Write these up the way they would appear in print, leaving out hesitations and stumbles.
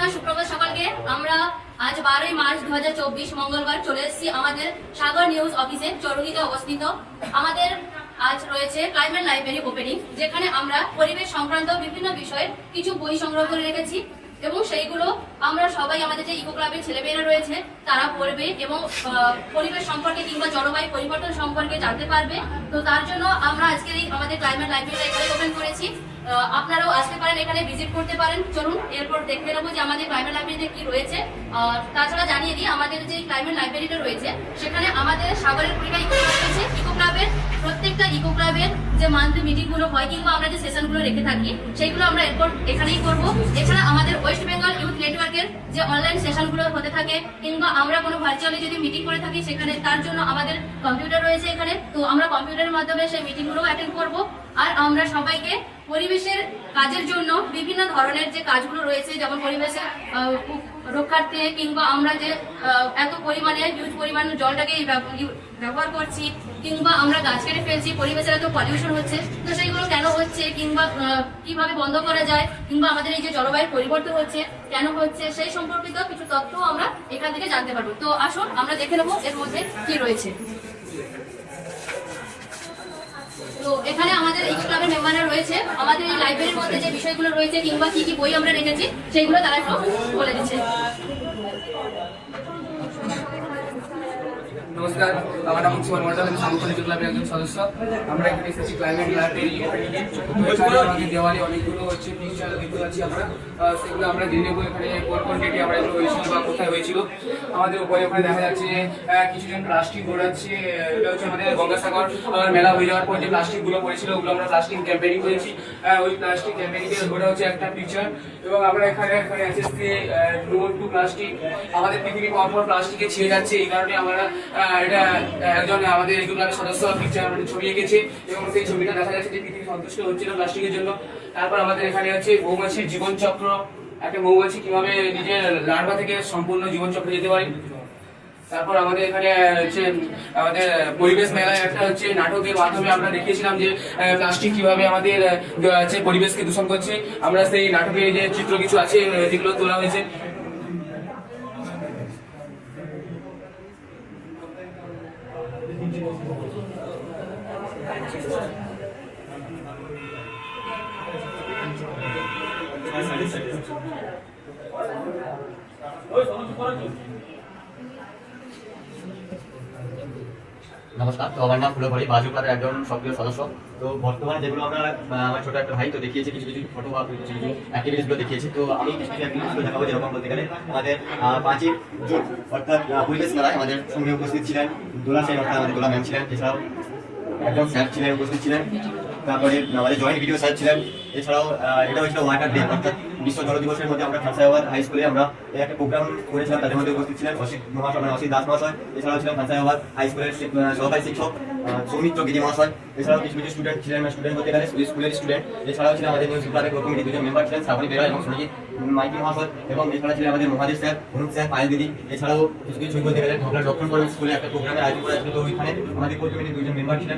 নমস্কার, সুপ্রভাত সকালকে। আমরা আজ 12ই মার্চ 2024 মঙ্গলবার চলে এসেছি আমাদের সাগর নিউজ অফিসে চরুনিতে অবস্থিত। আমাদের আজ রয়েছে ক্লাইমেট লাইব্রেরি ওপেনিং, যেখানে আমরা পরিবেশ সংক্রান্ত বিভিন্ন বিষয়ে কিছু বই সংগ্রহ করে রেখেছি এবং সেইগুলো আমরা সবাই আমাদের যে ইকো ক্লাবের ছেলেমেয়েরা রয়েছে তারা পড়বে এবং পরিবেশ সম্পর্কে কিংবা জলবায়ু পরিবর্তন সম্পর্কে জানতে পারবে। তো তার জন্য আমরা আজকে আমাদের ক্লাইমেট লাইব্রেরিটা এখানে ওপেন করেছি। আপনারাও আসতে পারেন, এখানে ভিজিট করতে পারেন। চলুন এরপর দেখতে নেবো যে আমাদের ক্লাইমেট লাইব্রেরিতে কি রয়েছে। তাছাড়া জানিয়ে দিই, আমাদের যে ক্লাইমেট লাইব্রেরিটা রয়েছে সেখানে আমাদের সাগরের পরিবার ইকো ক্লাব রয়েছে। ইকো ক্লাবের প্রত্যেকটা ইকো ক্লাবের যে মান্থলি মিটিং গুলো হয় কিংবা আমরা যে সেশনগুলো রেখে থাকি সেইগুলো আমরা এরপর এখানেই করবো। এছাড়া আমাদের ওয়েস্ট বেঙ্গল ইউথ নেটওয়ার্কের যে অনলাইন সেশনগুলো হতে থাকে কিংবা আমরা কোনো ভার্চুয়ালি যদি মিটিং করে থাকি সেখানে তার জন্য আমাদের কম্পিউটার রয়েছে এখানে। তো আমরা কম্পিউটারের মাধ্যমে সেই মিটিংগুলো অ্যাটেন্ড করবো। আর আমরা সবাইকে পরিবেশের কাজের জন্য বিভিন্ন ধরনের যে কাজগুলো রয়েছে, যেমন পরিবেশের রক্ষার্থে কিংবা আমরা যে এত পরিমাণে হিউজ পরিমাণ জলটাকে ব্যবহার করছি কিংবা আমরা গাছ কেটে ফেলছি, পরিবেশের এত পলিউশন হচ্ছে, তো সেইগুলো কেন হচ্ছে কিংবা কিভাবে বন্ধ করা যায় কিংবা আমাদের এই যে জলবায়ুর পরিবর্তন হচ্ছে কেন হচ্ছে সেই সম্পর্কিত কিছু তথ্য আমরা এখান থেকে জানতে পারবো। তো আসুন আমরা দেখে নেবো এর মধ্যে কি রয়েছে। তো এখানে আমাদের ইকো ক্লাবের মেম্বাররা রয়েছে, আমাদের এই লাইব্রেরির মধ্যে যে বিষয়গুলো রয়েছে কিংবা কি কি বই আমরা রেখেছি সেইগুলো তারা একটু বলে দিচ্ছে। নমস্কার, আমার নাম সুমন মন্ডল, আমি সামুখালী ইকো ক্লাবের একজন সদস্য। আমরা এখানে এসেছি ক্লাইমেট লাইব্রেরি ওপেনিংয়ে। আমাদের দেওয়ালে অনেকগুলো পিকচার দেখতে পাচ্ছি আমরা, সেগুলো আমরা দিয়ে দেবো। এখানে কোন ডেটে আমরা এগুলো হয়েছিল বা কোথায় হয়েছিল। আমাদের উপরে ওখানে দেখা যাচ্ছে কিছুজন প্লাস্টিক ঘোরাচ্ছে। এটা হচ্ছে আমাদের গঙ্গাসাগর মেলা হয়ে যাওয়ার পর যে প্লাস্টিকগুলো পড়েছিল ওগুলো আমরা প্লাস্টিক ক্যাম্পেনিং করেছি। ওই প্লাস্টিক ক্যাম্পেনিংয়ের ওটা হচ্ছে একটা পিকচার। এবং আমরা এখানে আছে নো টু প্লাস্টিক। আমাদের পৃথিবী পরপর প্লাস্টিকে ছেয়ে যাচ্ছে, এই কারণে আমরা এটা একজন আমাদের ইকো ক্লাবের সদস্য পিকচার ছবি এঁকেছে এবং সেই ছবিটা দেখা যাচ্ছে যে পৃথিবী সন্তুষ্ট হচ্ছিল প্লাস্টিকের জন্য। তারপর আমাদের এখানে হচ্ছে মৌমাছির জীবনচক্র, একটা মৌমাছি কিভাবে নিজের লার্ভা থেকে সম্পূর্ণ জীবনচক্রে যেতে পারে। তারপর আমাদের এখানে হচ্ছে আমাদের পরিবেশ মেলায় একটা হচ্ছে নাটকের মাধ্যমে আমরা দেখিয়েছিলাম যে প্লাস্টিক কিভাবে আমাদের হচ্ছে পরিবেশকে দূষণ করছে। আমরা সেই নাটকের যে চিত্র কিছু আছে যেগুলো তোলা হয়েছে। নমস্কার, তো আমার নাম ফুলবাড়ি বাজু ক্লাবের একজন সক্রিয় সদস্য। তো বর্তমানে যেগুলো আমরা আমার ছোট একটা ভাই তো দেখিয়েছি, কিছু কিছু ফটো বা কিছু কিছু অ্যাক্টিভিটিসগুলো দেখিয়েছি। তো আমি কিছু কিছু অ্যাক্টিভিটিসগুলো দেখাবো। যেরকম বলতে গেলে আমাদের 5ই জুন অর্থাৎ পরিবেশ মেলায় আমাদের সঙ্গে উপস্থিত ছিলেন দোলা সাহেব, অর্থাৎ আমাদের দোলা ম্যাম ছিলেন, এছাড়াও একজন স্যার ছিলেন উপস্থিত ছিলেন, তারপরে আমাদের জয়েন্ট ভিডিও স্যার ছিলেন। এছাড়াও এটা হয়েছিল ওয়াটার ডে অর্থাৎ বিশ্ব জল দিবসের মধ্যে আমরা খানসাইবাদ হাই স্কুলে আমরা একটা প্রোগ্রাম করেছিলাম, তাদের মধ্যে উপস্থিত ছিলেন অসিত মহাশয়, মানে অসিত দাস মহাশয়। এছাড়াও ছিলেন খানসাইবাদ হাই স্কুলের সহকারী শিক্ষক সৌমিত্র গিরি মহাশয়। এছাড়াও কিছু কিছু স্টুডেন্ট ছিলেন, স্টুডেন্ট বলতে গেলে স্কুলের স্টুডেন্ট। এছাড়াও ছিলেন আমাদের নিউজ ক্লাবের কমিটি দুজন মেম্বার ছিলেন, শ্রাবণী বেরা এবং সুনীল মাইকি মহাশয়। এবং এছাড়া ছিলেন আমাদের মহাদেব স্যার, অনুপ স্যার, পায়েল দিদি। এছাড়াও কিছু কিছু বলতে গেলে ঢোকলা ডক্টর কলেজ স্কুলে একটা প্রোগ্রামের আয়োজন করা হয়েছিল। তো ওইখানে আমাদের কোর কমিটির দুজন মেম্বার ছিলেন।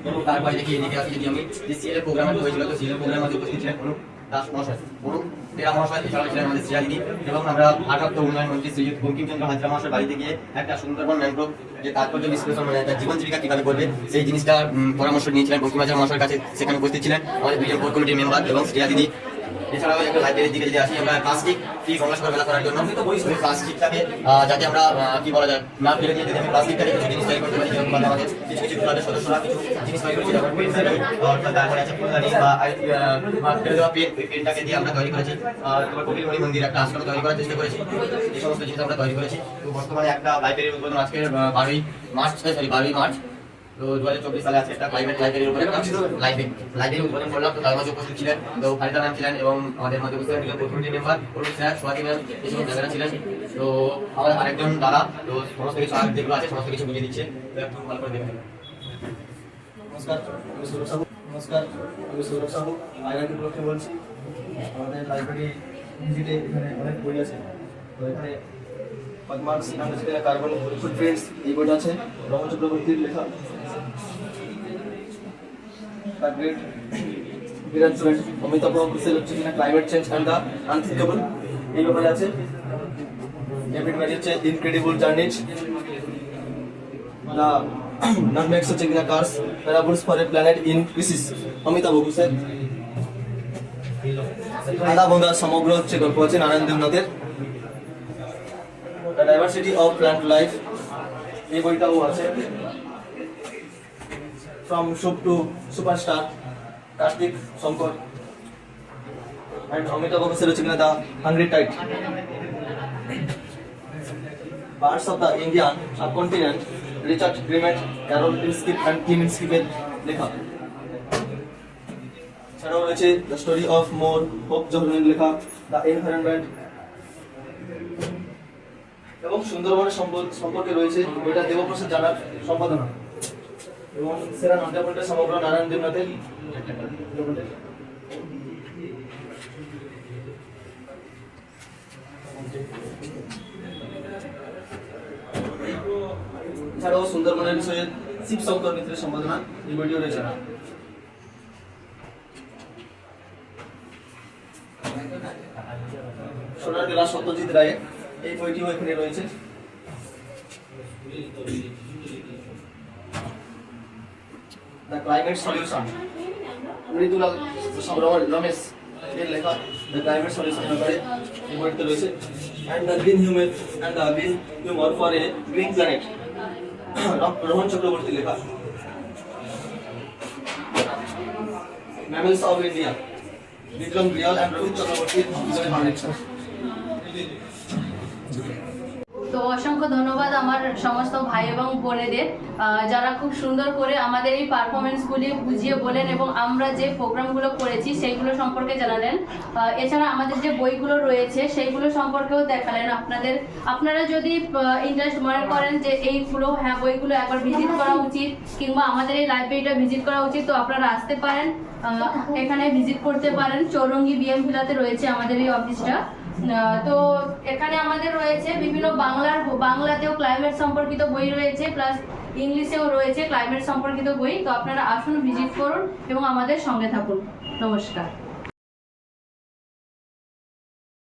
এবং তারপরে দেখি এদিকে আসি যদি আমি যে সিএল প্রোগ্রাম হয়েছিল, তো সিএল প্রোগ্রামের মধ্যে উপস্থিত ছিলেন অনুপ দাস মহাশয়, অনুপ তেরা মহাশয়। এছাড়াও ছিলেন আমাদের শ্রেয়া দিদি। এবং আমরা ভারপ্রাপ্ত উন্নয়ন মন্ত্রী শ্রীযুক্ত বঙ্কিমচন্দ্র হাজরা মহাশয় বাড়িতে গিয়ে একটা সুন্দরবন ম্যানগ্রোভ যে তাৎপর্য বিশ্লেষণ, মানে একটা জীবন জীবিকা কিভাবে করবে সেই জিনিসটা পরামর্শ নিয়েছিলেন বঙ্কিম হাজরা মহাশয়ের কাছে। সেখানে উপস্থিত ছিলেন আমাদের দুজন কোর কমিটির মেম্বার এবং শ্রেয়া দিদি। এছাড়াও একটা লাইব্রেরির দিকে যদি আসি, আমরা প্লাস্টিক ফ্রি গঙ্গাসাগর মেলা করার জন্য প্লাস্টিকটাকে যাতে আমরা কি বলা যায় না ফেলে দিয়ে যদি আমি প্লাস্টিকটাকে কিছু জিনিস তৈরি করতে পারি। যেরকম আমাদের কিছু কিছু ক্লাবের সদস্যরা কিছু জিনিস তৈরি করেছি, যেমন তারপরে আছে ফুলদানি বা ফেলে দেওয়া পেন, ওই পেনটাকে দিয়ে আমরা তৈরি করেছি। আর তোমার কপিলমণি মন্দির একটা আশ্রম তৈরি করার চেষ্টা করেছি। এই সমস্ত জিনিস আমরা তৈরি করেছি। তো বর্তমানে একটা লাইব্রেরির উদ্বোধন আজকে 12ই মার্চ তো 2024 সালে আজকে একটা ক্লাইমেট লাইব্রেরির উপরে লাইব্রেরি উদ্বোধন করলাম। তো তার মধ্যে উপস্থিত ছিলেন তো ফারিদা ম্যাম ছিলেন এবং আমাদের মধ্যে উপস্থিত ছিলেন কোর কমিটির মেম্বার অরুণ স্যার, সোয়াতি ম্যাম, এই সমস্ত জায়গাটা ছিলেন। তো আমার আরেকজন দাদা তো সমস্ত কিছু যেগুলো আছে সমস্ত কিছু বুঝিয়ে দিচ্ছে, তো একটু ভালো করে দেখবেন। নমস্কার, আমি সৌরভ সাহু আইআইটি পক্ষে বলছি। আমাদের লাইব্রেরি ভিজিটে এখানে অনেক বই আছে। তো এখানে পদ্মার্কস নামে কার্বন ফুটপ্রিন্টস এই বইটা আছে, রমন চক্রবর্তীর লেখা। গ্রেট বিরাট অমিতাভ ঘোষের হচ্ছে কিনা climate change and the unthinkable. এই ব্যাপারে আছে। ডেভিড ম্যারি হচ্ছে ইনক্রেডিবল জার্নিজ, দ্য নাটমেক্স হচ্ছে কিনা curse, parables for a planet in crisis Amitav ঘোষের। আধা ভাঙা সমগ্র হচ্ছে গল্প আছে নারায়ণ দেবনাথের। The diversity of plant life, এই বইটাও আছে। From soup to superstar, Kartik Shankar and Amitav ঘোষের হচ্ছে কিনা the hungry tide. Parts of the Indian subcontinent, Richard Grimmett, Carol Inskipp and Kim ইনস্কিপের লেখা। এছাড়াও রয়েছে the story of more, Hope জহরের লেখা দ্য এনভায়রনমেন্ট। এবং সুন্দরবনের সম্পর্কে রয়েছে বইটা দেবপ্রসাদ জানার সম্পাদনা। এবং সেরা নন্টাপল্টের সমগ্র নারায়ণ দেবনাথের। এছাড়াও সুন্দরবনের বিষয়ে শিব শঙ্কর মিত্রের সম্পাদনা, এই বইটিও রয়েছে। সোনার বেলা সত্যজিৎ রায়ের, এই বইটিও এখানে রয়েছে। দ্য ক্লাইমেট সলিউশন, মৃদুলাল রমেশ এর লেখা দ্য ক্লাইমেট সলিউশন ব্যাপারে এই বইটিতে রয়েছে। And the green humour for a green planet, Rohan চক্রবর্তীর লেখা। ম্যামেলস অফ ইন্ডিয়া, বিক্রম রিয়াল অ্যান্ড রোহিত চক্রবর্তীর লেখা। তো অসংখ্য ধন্যবাদ আমার সমস্ত ভাই এবং বোনেদের, যারা খুব সুন্দর করে আমাদের এই পারফরমেন্সগুলি বুঝিয়ে বলেন এবং আমরা যে প্রোগ্রামগুলো করেছি সেইগুলো সম্পর্কে জানালেন। এছাড়া আমাদের যে বইগুলো রয়েছে সেইগুলো সম্পর্কেও দেখালেন। আপনারা যদি ইন্টারেস্ট মনে করেন যে এইগুলো, হ্যাঁ বইগুলো একবার ভিজিট করা উচিত কিংবা আমাদের এই লাইব্রেরিটা ভিজিট করা উচিত, তো আপনারা আসতে পারেন, এখানে ভিজিট করতে পারেন। চৌরঙ্গি বিএম ভিলাতে রয়েছে আমাদের এই অফিসটা। তো এখানে আমাদের রয়েছে বিভিন্ন বাংলাতেও ক্লাইমেট সম্পর্কিত বই রয়েছে, প্লাস ইংলিশেও রয়েছে ক্লাইমেট সম্পর্কিত বই। তো আপনারা আসুন, ভিজিট করুন এবং আমাদের সঙ্গে থাকুন। নমস্কার।